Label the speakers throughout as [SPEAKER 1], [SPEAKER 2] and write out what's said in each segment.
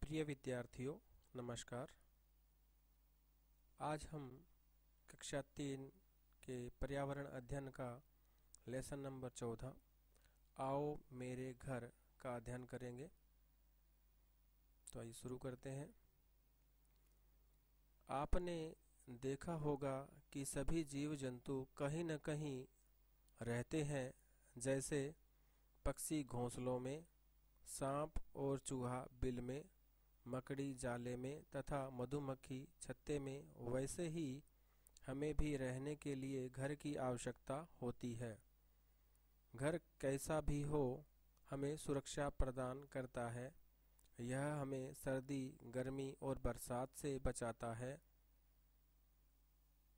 [SPEAKER 1] प्रिय विद्यार्थियों, नमस्कार। आज हम कक्षा 3 के पर्यावरण अध्ययन का लेसन नंबर 14 आओ मेरे घर का अध्ययन करेंगे। तो आइए शुरू करते हैं। आपने देखा होगा कि सभी जीव जंतु कहीं न कहीं रहते हैं, जैसे पक्षी घोंसलों में, सांप और चूहा बिल में, मकड़ी जाले में तथा मधुमक्खी छत्ते में। वैसे ही हमें भी रहने के लिए घर की आवश्यकता होती है। घर कैसा भी हो, हमें सुरक्षा प्रदान करता है। यह हमें सर्दी, गर्मी और बरसात से बचाता है।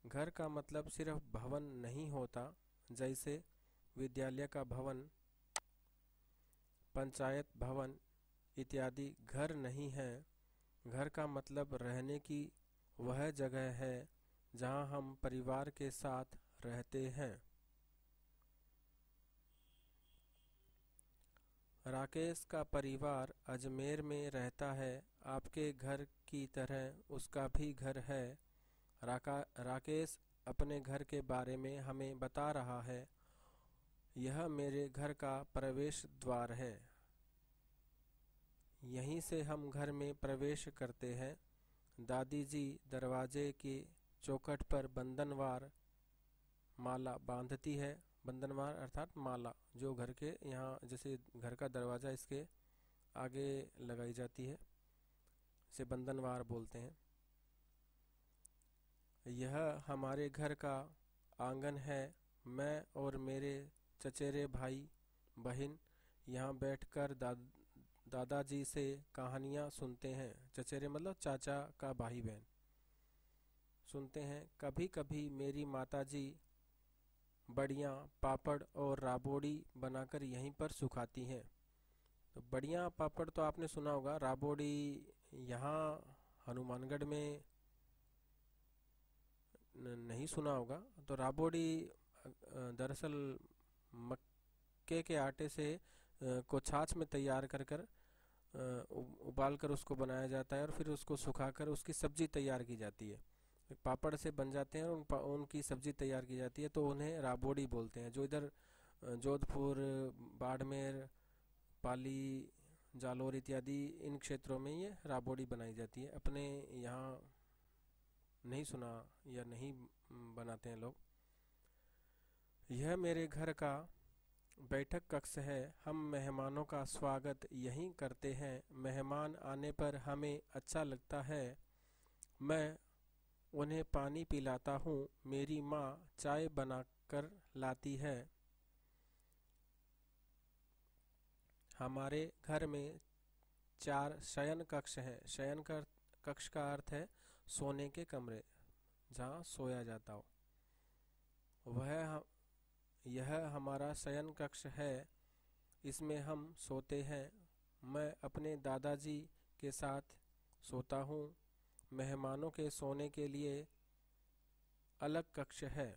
[SPEAKER 1] घर का मतलब सिर्फ भवन नहीं होता, जैसे विद्यालय का भवन, पंचायत भवन इत्यादि घर नहीं है। घर का मतलब रहने की वह जगह है जहां हम परिवार के साथ रहते हैं। राकेश का परिवार अजमेर में रहता है। आपके घर की तरह उसका भी घर है। राकेश अपने घर के बारे में हमें बता रहा है। यह मेरे घर का प्रवेश द्वार है। यहीं से हम घर में प्रवेश करते हैं। दादी जी दरवाजे के चौखट पर बंधनवार माला बांधती है। बंधनवार अर्थात माला, जो घर के यहाँ जैसे घर का दरवाजा इसके आगे लगाई जाती है, इसे बंधनवार बोलते हैं। यह हमारे घर का आंगन है। मैं और मेरे चचेरे भाई बहन यहाँ बैठकर दादाजी से कहानियाँ सुनते हैं। चचेरे मतलब चाचा का भाई बहन सुनते हैं। कभी कभी मेरी माताजी बड़ियाँ, पापड़ और राबोड़ी बनाकर यहीं पर सुखाती हैं। तो बड़ियाँ पापड़ तो आपने सुना होगा, राबोड़ी यहाँ हनुमानगढ़ में नहीं सुना होगा। तो राबोड़ी दरअसल मक्के के आटे से को छाछ में तैयार कर उबाल कर उसको बनाया जाता है और फिर उसको सुखाकर उसकी सब्जी तैयार की जाती है। पापड़ से बन जाते हैं और उनकी सब्जी तैयार की जाती है, तो उन्हें राबोड़ी बोलते हैं। जो इधर जोधपुर, बाड़मेर, पाली, जालोर इत्यादि इन क्षेत्रों में ये राबोड़ी बनाई जाती है। अपने यहाँ नहीं सुना या नहीं बनाते हैं लोग। यह मेरे घर का बैठक कक्ष है। हम मेहमानों का स्वागत यहीं करते हैं। मेहमान आने पर हमें अच्छा लगता है। मैं उन्हें पानी पिलाता हूँ। मेरी माँ चाय बनाकर लाती है। हमारे घर में 4 शयन कक्ष हैं। शयन कक्ष का अर्थ है सोने के कमरे, जहाँ सोया जाता हो। यह हमारा शयन कक्ष है। इसमें हम सोते हैं। मैं अपने दादाजी के साथ सोता हूँ। मेहमानों के सोने के लिए अलग कक्ष है।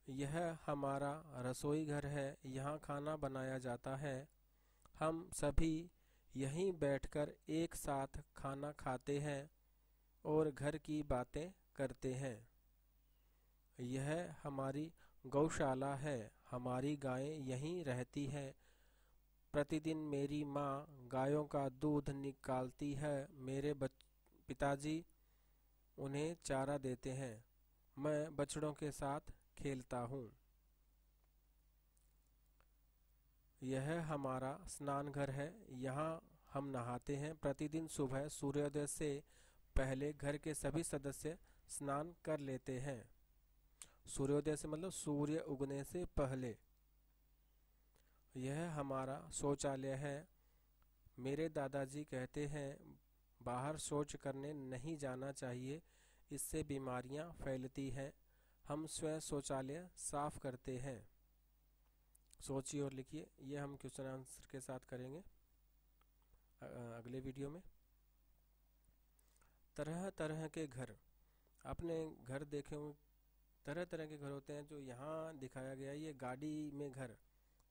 [SPEAKER 1] यह हमारा रसोई घर है। यहाँ खाना बनाया जाता है। हम सभी यहीं बैठकर एक साथ खाना खाते हैं और घर की बातें करते हैं। यह हमारी गौशाला है। हमारी गायें यहीं रहती हैं। प्रतिदिन मेरी माँ गायों का दूध निकालती है। मेरे पिताजी उन्हें चारा देते हैं। मैं बछड़ों के साथ खेलता हूँ। यह हमारा स्नान घर है। यहाँ हम नहाते हैं। प्रतिदिन सुबह सूर्योदय से पहले घर के सभी सदस्य स्नान कर लेते हैं। सूर्योदय से मतलब सूर्य उगने से पहले। यह हमारा शौचालय है। मेरे दादाजी कहते हैं बाहर शौच करने नहीं जाना चाहिए, इससे बीमारियां फैलती हैं। हम स्वयं शौचालय साफ करते हैं। सोचिए और लिखिए। यह हम क्वेश्चन आंसर के साथ करेंगे अगले वीडियो में। तरह तरह के घर, आपने घर देखे होंगे। तरह तरह के घर होते हैं। जो यहाँ दिखाया गया है ये गाड़ी में घर,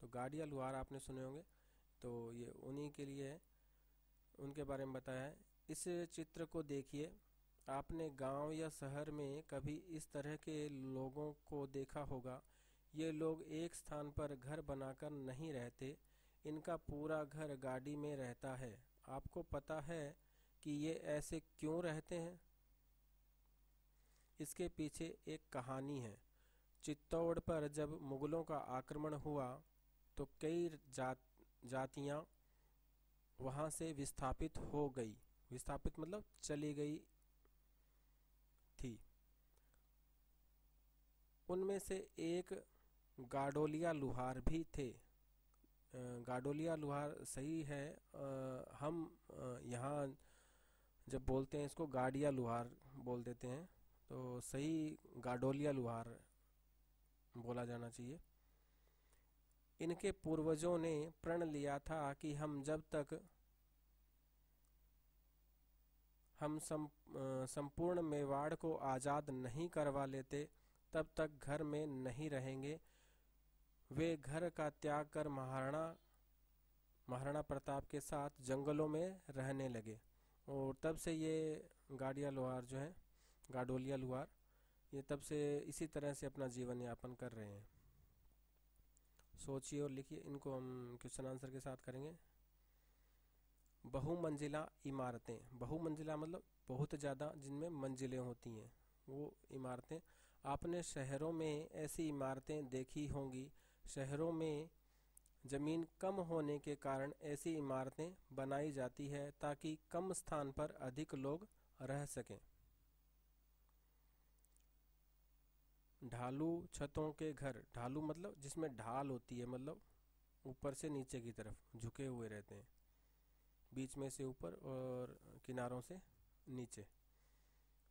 [SPEAKER 1] तो गाड़ी या लुहार आपने सुने होंगे, तो ये उन्हीं के लिए है। उनके बारे में बताया है। इस चित्र को देखिए, आपने गांव या शहर में कभी इस तरह के लोगों को देखा होगा। ये लोग एक स्थान पर घर बनाकर नहीं रहते, इनका पूरा घर गाड़ी में रहता है। आपको पता है कि ये ऐसे क्यों रहते हैं? इसके पीछे एक कहानी है। चित्तौड़ पर जब मुगलों का आक्रमण हुआ तो कई जातियां वहां से विस्थापित हो गई। विस्थापित मतलब चली गई थी। उनमें से एक गाडोलिया लुहार भी थे। गाडोलिया लुहार सही है। हम यहाँ जब बोलते हैं इसको गाडिया लुहार बोल देते हैं, तो सही गाडोलिया लुहार बोला जाना चाहिए। इनके पूर्वजों ने प्रण लिया था कि हम जब तक हम संपूर्ण मेवाड़ को आज़ाद नहीं करवा लेते तब तक घर में नहीं रहेंगे। वे घर का त्याग कर महाराणा प्रताप के साथ जंगलों में रहने लगे, और तब से ये गाडिया लोहार जो है, गाडोलिया लोहार, ये तब से इसी तरह से अपना जीवन यापन कर रहे हैं। सोचिए और लिखिए। इनको हम क्वेश्चन आंसर के साथ करेंगे। बहुमंजिला इमारतें। बहुमंजिला मतलब बहुत ज़्यादा, जिनमें मंजिलें होती हैं, वो इमारतें। आपने शहरों में ऐसी इमारतें देखी होंगी। शहरों में ज़मीन कम होने के कारण ऐसी इमारतें बनाई जाती है ताकि कम स्थान पर अधिक लोग रह सकें। ढालू छतों के घर। ढालू मतलब जिसमें ढाल होती है, मतलब ऊपर से नीचे की तरफ झुके हुए रहते हैं, बीच में से ऊपर और किनारों से नीचे।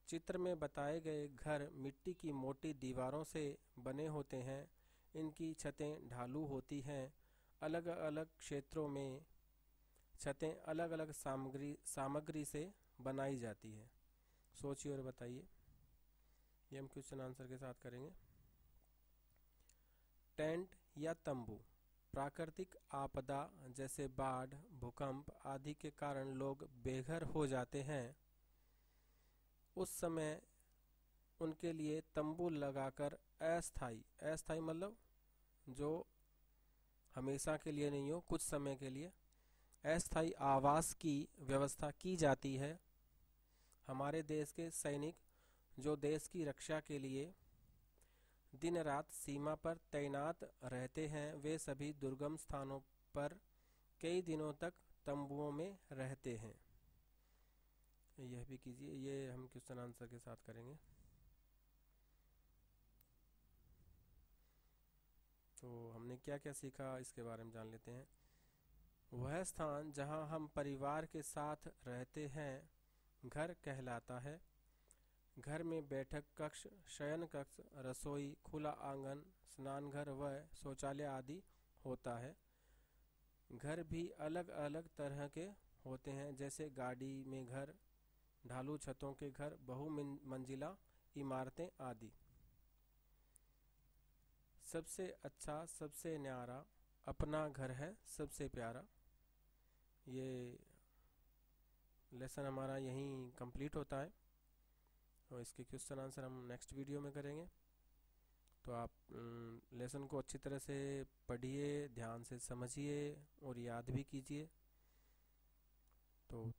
[SPEAKER 1] चित्र में बताए गए घर मिट्टी की मोटी दीवारों से बने होते हैं। इनकी छतें ढालू होती हैं। अलग अलग क्षेत्रों में छतें अलग अलग सामग्री से बनाई जाती है। सोचिए और बताइए। ये हम क्वेश्चन आंसर के साथ करेंगे। टेंट या तंबू। प्राकृतिक आपदा जैसे बाढ़, भूकंप आदि के कारण लोग बेघर हो जाते हैं। उस समय उनके लिए तंबू लगाकर अस्थाई मतलब जो हमेशा के लिए नहीं हो, कुछ समय के लिए अस्थाई आवास की व्यवस्था की जाती है। हमारे देश के सैनिक जो देश की रक्षा के लिए दिन रात सीमा पर तैनात रहते हैं, वे सभी दुर्गम स्थानों पर कई दिनों तक तंबुओं में रहते हैं। यह भी कीजिए। ये हम क्वेश्चन आंसर के साथ करेंगे। तो हमने क्या क्या सीखा इसके बारे में जान लेते हैं। वह स्थान जहां हम परिवार के साथ रहते हैं घर कहलाता है। घर में बैठक कक्ष, शयन कक्ष, रसोई, खुला आंगन, स्नानघर व शौचालय आदि होता है। घर भी अलग अलग तरह के होते हैं, जैसे गाड़ी में घर, ढालू छतों के घर, बहुमंजिला इमारतें आदि। सबसे अच्छा, सबसे न्यारा अपना घर है सबसे प्यारा। ये लेसन हमारा यहीं कंप्लीट होता है, और इसके क्वेश्चन आंसर हम नेक्स्ट वीडियो में करेंगे। तो आप लेसन को अच्छी तरह से पढ़िए, ध्यान से समझिए और याद भी कीजिए। तो